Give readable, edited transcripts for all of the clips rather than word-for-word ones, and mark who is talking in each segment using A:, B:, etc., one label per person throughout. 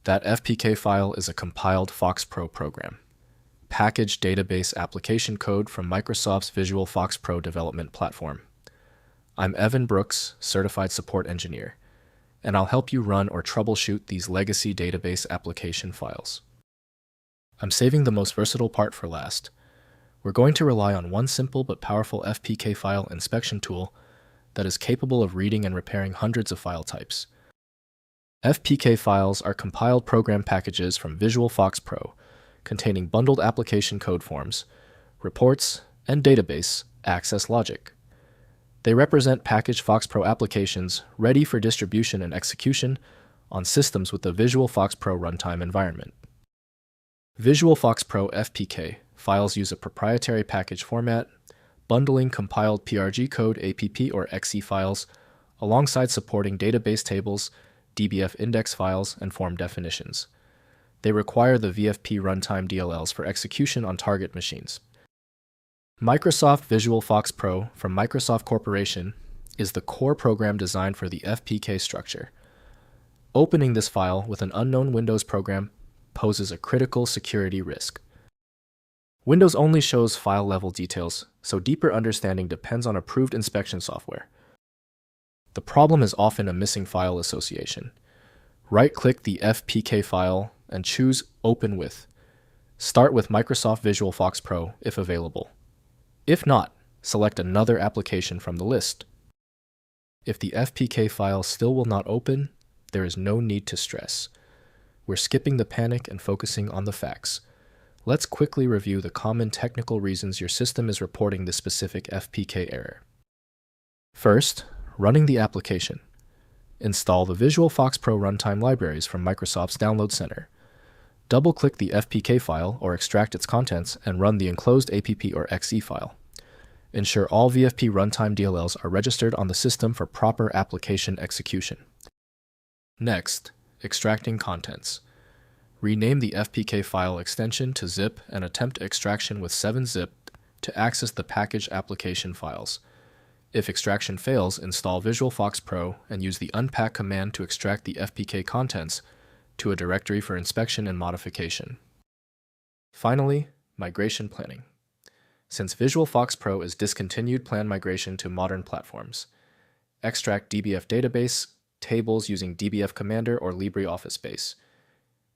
A: That FPK file is a compiled FoxPro program. Packaged database application code from Microsoft's Visual FoxPro development platform. I'm Evan Brooks, Certified Support Engineer, and I'll help you run or troubleshoot these legacy database application files. I'm saving the most versatile part for last. We're going to rely on one simple but powerful FPK file inspection tool that is capable of reading and repairing hundreds of file types. FPK files are compiled program packages from Visual FoxPro containing bundled application code forms, reports, and database access logic. They represent packaged FoxPro applications ready for distribution and execution on systems with the Visual FoxPro runtime environment. Visual FoxPro FPK files use a proprietary package format, bundling compiled PRG code APP or XE files alongside supporting database tables, DBF index files, and form definitions. They require the VFP runtime DLLs for execution on target machines. Microsoft Visual FoxPro from Microsoft Corporation is the core program designed for the FPK structure. Opening this file with an unknown Windows program poses a critical security risk. Windows only shows file-level details, so deeper understanding depends on approved inspection software. The problem is often a missing file association. Right-click the FPK file and choose Open With. Start with Microsoft Visual FoxPro if available. If not, select another application from the list. If the FPK file still will not open, there is no need to stress. We're skipping the panic and focusing on the facts. Let's quickly review the common technical reasons your system is reporting this specific FPK error. First, running the application. Install the Visual FoxPro runtime libraries from Microsoft's Download Center. Double-click the FPK file or extract its contents and run the enclosed APP or XE file. Ensure all VFP runtime DLLs are registered on the system for proper application execution. Next, extracting contents. Rename the FPK file extension to zip and attempt extraction with 7-zip to access the package application files. If extraction fails, install Visual FoxPro and use the unpack command to extract the FPK contents to a directory for inspection and modification. Finally, migration planning. Since Visual FoxPro is discontinued, plan migration to modern platforms. Extract DBF database tables using DBF Commander or LibreOffice Base.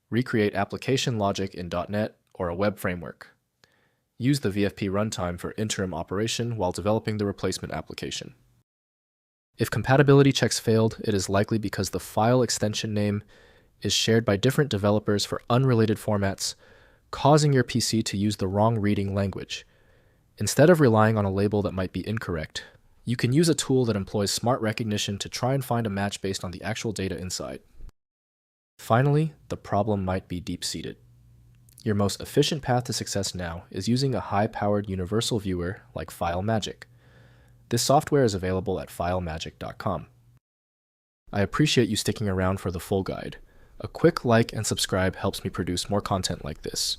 A: Recreate application logic in .NET or a web framework. Use the VFP runtime for interim operation while developing the replacement application. If compatibility checks failed, it is likely because the file extension name is shared by different developers for unrelated formats, causing your PC to use the wrong reading language. Instead of relying on a label that might be incorrect, you can use a tool that employs smart recognition to try and find a match based on the actual data inside. Finally, the problem might be deep-seated. Your most efficient path to success now is using a high-powered universal viewer like FileMagick. This software is available at filemagick.com. I appreciate you sticking around for the full guide. A quick like and subscribe helps me produce more content like this.